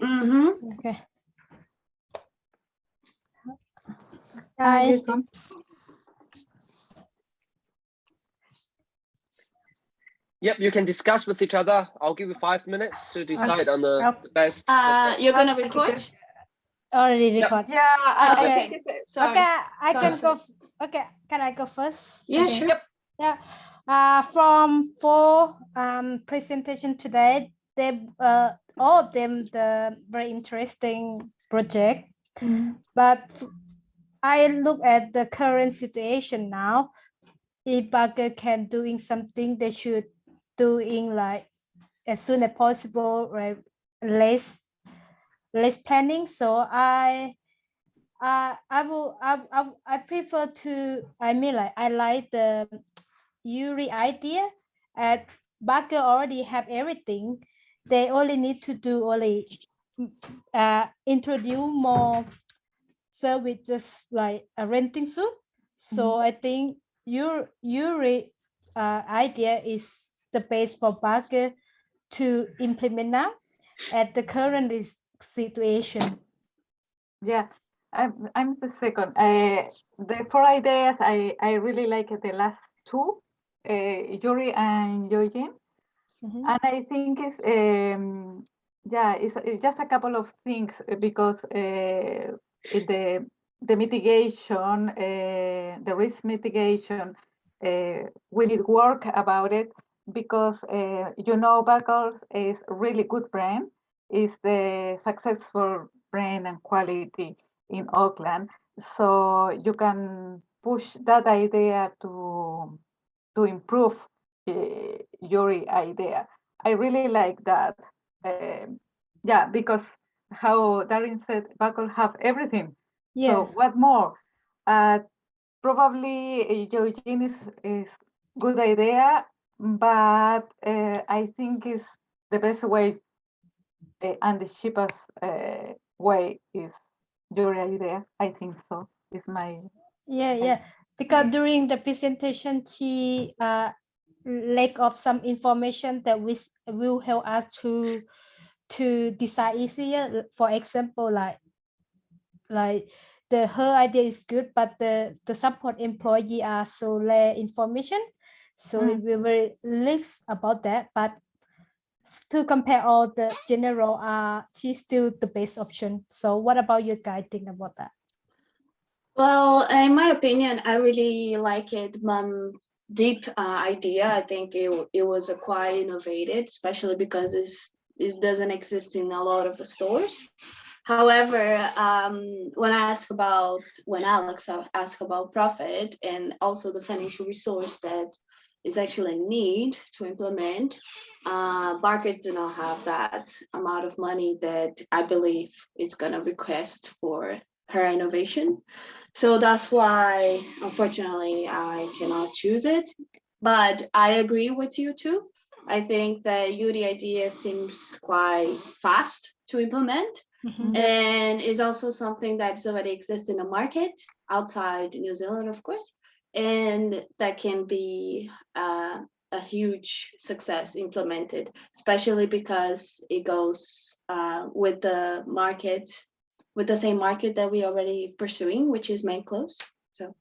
Speaker 3: Okay.
Speaker 4: Hi.
Speaker 3: Hi.
Speaker 6: Yep, you can discuss with each other. I'll give you 5 minutes to decide on the best.
Speaker 2: You're gonna record?
Speaker 3: Already
Speaker 6: Yep.
Speaker 3: record.
Speaker 4: Yeah, I
Speaker 3: Okay.
Speaker 4: think it's
Speaker 2: Sorry.
Speaker 3: Okay, I
Speaker 2: Sorry,
Speaker 3: can go. Okay, can I go first?
Speaker 2: Yeah,
Speaker 3: Okay.
Speaker 2: sure.
Speaker 6: Yep.
Speaker 3: Yeah. From 4 presentation today, they all of them the very interesting project. But I look at the current situation now. If Bagger can doing something, they should doing like as soon as possible, right? Less planning. So I prefer to, I like the Yuri idea. At Bagger already have everything. They only need to do introduce more service, just like a renting soup. So I think Yuri idea is the base for Bagger to implement now at the current situation.
Speaker 4: Yeah, I'm the second. The 4 ideas, I really like the last 2, Yuri and Yojin. And I think it's it's just a couple of things, because the mitigation, the risk mitigation, we need work about it. because you know, Bakers is really good brand. Is the successful brand and quality in Auckland. So you can push that idea to improve your idea. I really like that. Yeah, because how Darin said, Bakers have everything.
Speaker 3: Yeah.
Speaker 4: So what more? Probably Eugene is good idea, but I think is the best way and the cheapest way is your idea. I think so. It's my
Speaker 3: Yeah. Because during the presentation, she lack of some information that will help us to decide easier. For example, like her idea is good, but the support employee are so less information, so it will very less about that. But to compare all the general, she's still the best option. So what about you guys think about that?
Speaker 2: Well, in my opinion, I really like it. Deep idea. I think it was quite innovative, especially because it doesn't exist in a lot of stores. However, when Alex asked about profit and also the financial resource that is actually need to implement, Barker do not have that amount of money that I believe is gonna request for her innovation. So that's why, unfortunately, I cannot choose it. But I agree with you too. I think that Yuri idea seems quite fast to implement. And is also something that's already exists in the market outside New Zealand, of course, and that can be a huge success implemented, especially because it goes with the market, with the same market that we already pursuing, which is main clothes. So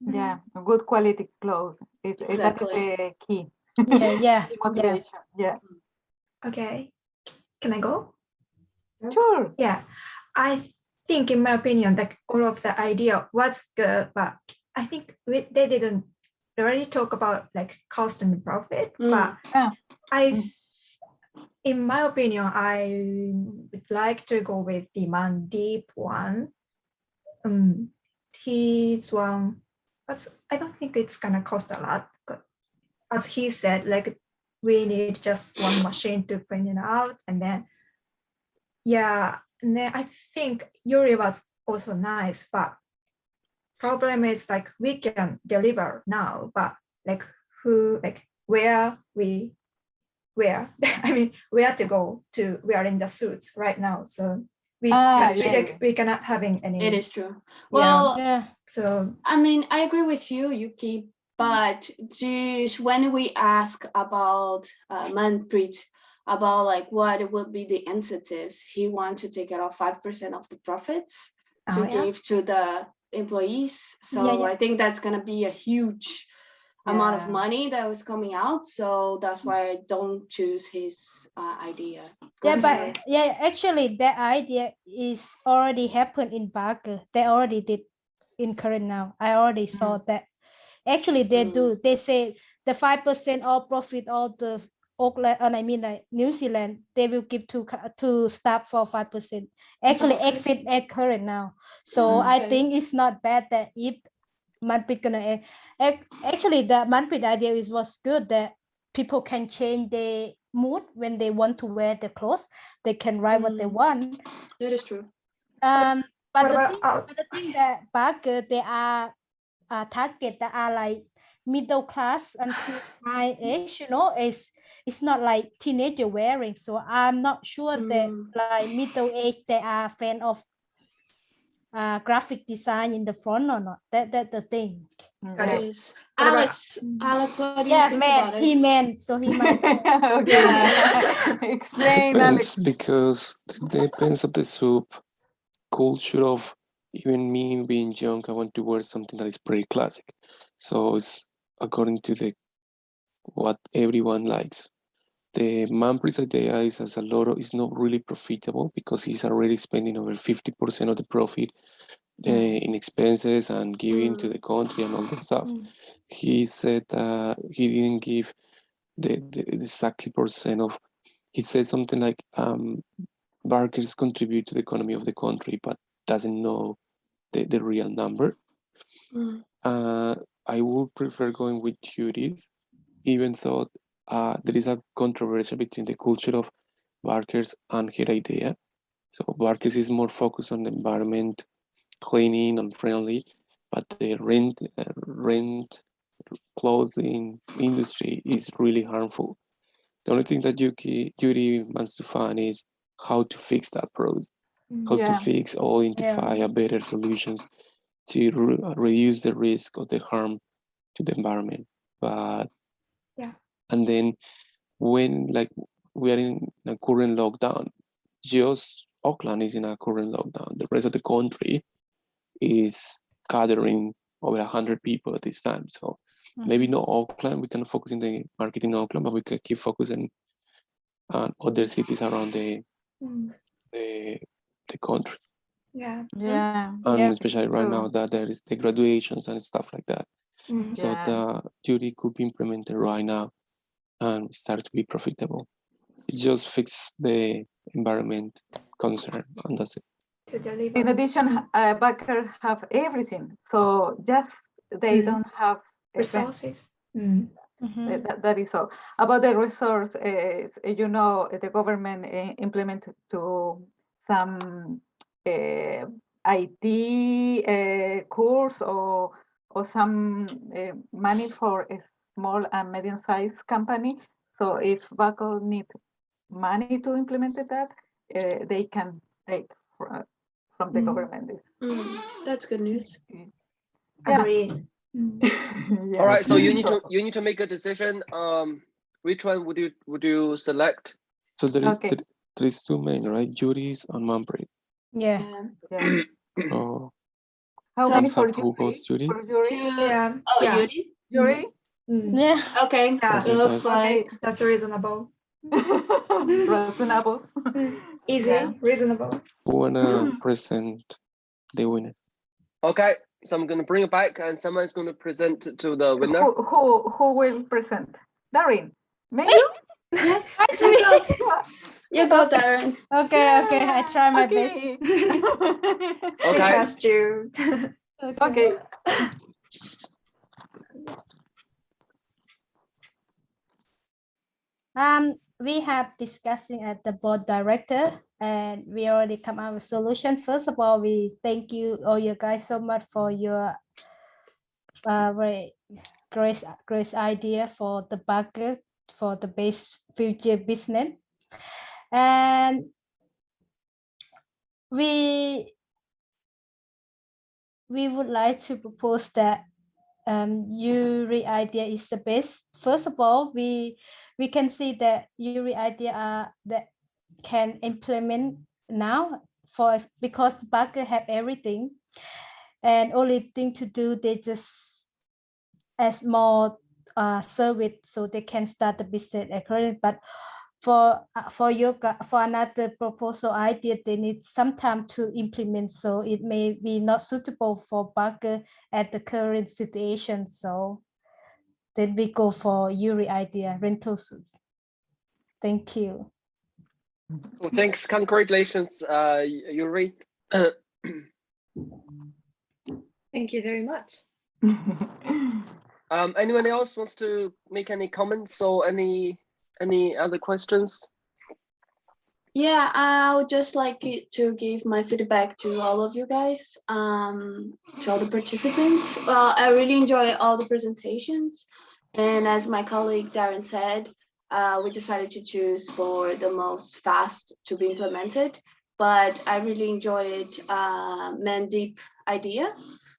Speaker 4: yeah, good quality clothes. That is the key.
Speaker 3: Yeah.
Speaker 4: Motivation. Yeah.
Speaker 5: Okay, can I go?
Speaker 4: Sure.
Speaker 5: Yeah, I think, in my opinion, that all of the idea was good, but I think they didn't already talk about like cost and profit. But in my opinion, I would like to go with the Mandeep one. His one, but I don't think it's gonna cost a lot. But as he said, like we need just one machine to print it out, and then and then I think Yuri was also nice, but problem is like we can deliver now, but like where I mean where to go to wearing the suits right now. So we cannot having any.
Speaker 2: It is true. Well,
Speaker 5: so
Speaker 2: I mean, I agree with you, Yuki, but just when we ask about Manpreet about like what would be the incentives, he wants to take it off 5% of the profits to give to the employees. So I think that's gonna be a huge amount of money that was coming out. So that's why I don't choose his idea.
Speaker 3: Actually that idea is already happened in Barker. They already did in current now. I already saw that. Actually they do. They say the 5% all profit, all the Auckland, and I mean like New Zealand, they will give to staff for 5%. Actually exit at current now. So I think it's not bad that if Manpreet gonna actually the Manpreet idea was good, that people can change their mood when they want to wear the clothes. They can write what they want.
Speaker 2: That is true.
Speaker 3: But the thing that Barker, they are target that are like middle class until high age, it's not like teenager wearing. So I'm not sure that like middle age they are fan of graphic design in the front or not. That's the thing.
Speaker 2: Yes. Alex, what do you think about it?
Speaker 3: He meant, so he might.
Speaker 4: Explain,
Speaker 7: Depends, because it depends of the soup culture of even me being young. I want to wear something that is pretty classic, so it's according to what everyone likes. The Manpreet's idea is as a lot of, it's not really profitable because he's already spending over 50% of the profit in expenses and giving to the country and all that stuff. He said he didn't give the exactly percent of. He said something like Barkers contribute to the economy of the country, but doesn't know the real number.
Speaker 2: Mm.
Speaker 7: I would prefer going with Judith, even though there is a controversy between the culture of Barkers and her idea. So Barkers is more focused on the environment, cleaning and friendly, but the rent clothing industry is really harmful. The only thing that Judy wants to find is how to fix that problem, how to
Speaker 4: Yeah.
Speaker 7: fix or identify a better solutions to reduce the risk of the harm to the environment. But
Speaker 5: Yeah.
Speaker 7: and then when like we are in a current lockdown, just Auckland is in a current lockdown. The rest of the country is gathering over 100 people at this time. So maybe not Auckland, we can focus in the marketing in Auckland, but we can keep focusing on other cities around the country.
Speaker 5: Yeah.
Speaker 4: Yeah.
Speaker 7: And especially right now that there is the graduations and stuff like that. So
Speaker 4: Yeah.
Speaker 7: the duty could be implemented right now and start to be profitable. It just fix the environment concern and that's it.
Speaker 5: To deliver.
Speaker 4: In addition, Barkers have everything. So just they don't have
Speaker 5: resources.
Speaker 4: That is all. About the resource, you know, the government implemented to some IT course or some money for a small and medium-sized company. So if Barkers need money to implement that, they can take from the government.
Speaker 2: That's good news.
Speaker 5: Agreed.
Speaker 6: All right, so you need to make a decision. Which one would you select?
Speaker 7: So there is two men, right? Judy's and Manpreet.
Speaker 3: Yeah.
Speaker 7: Oh.
Speaker 4: How many for
Speaker 7: who goes Judy?
Speaker 5: Yeah.
Speaker 2: Oh,
Speaker 5: yeah.
Speaker 2: Judy?
Speaker 4: Judy?
Speaker 3: Yeah.
Speaker 2: Okay.
Speaker 5: Yeah.
Speaker 2: It looks like
Speaker 5: that's reasonable.
Speaker 4: Reasonable.
Speaker 5: Easy, reasonable.
Speaker 7: Who wanna present the winner?
Speaker 6: Okay, so I'm gonna bring it back, and someone's gonna present to the winner.
Speaker 4: Who will present? Darren, maybe?
Speaker 2: Yes. You go, Darren.
Speaker 3: Okay, I try my best.
Speaker 5: I trust you.
Speaker 4: Okay.
Speaker 3: We have discussing at the board director, and we already come up with solution. First of all, we thank you all you guys so much for your very great idea for the bucket for the base future business, and we would like to propose that Yuri idea is the best. First of all, we can see that Yuri idea that can implement now because the Barker have everything, and only thing to do they just add more service so they can start the business accordingly. But for another proposal idea, they need some time to implement, so it may be not suitable for Barker at the current situation. So then we go for Yuri idea rentals. Thank you.
Speaker 6: Well, thanks, congratulations, Yuri.
Speaker 9: Thank you very much.
Speaker 6: Anyone else wants to make any comments or any other questions?
Speaker 2: Yeah, I would just like to give my feedback to all of you guys, to all the participants. Well, I really enjoy all the presentations. And as my colleague Darren said, we decided to choose for the most fast to be implemented. But I really enjoyed Mandeep idea.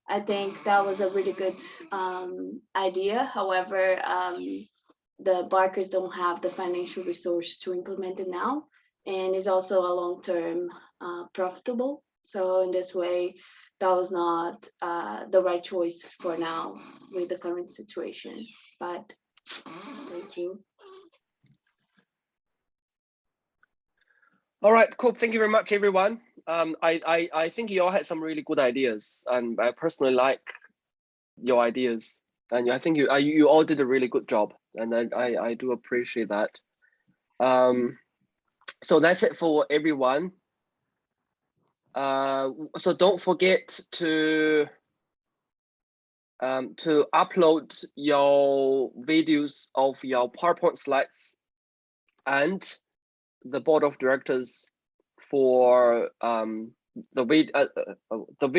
Speaker 2: I think that was a really good idea. However, the Barkers don't have the financial resource to implement it now, and is also a long-term profitable. So in this way, that was not the right choice for now with the current situation. But thank you.
Speaker 6: All right, cool. Thank you very much, everyone. I think you all had some really good ideas, and I personally like your ideas, and I think you all did a really good job. and I do appreciate that. So that's it for everyone. So don't forget to upload your videos of your PowerPoint slides and the board of directors for the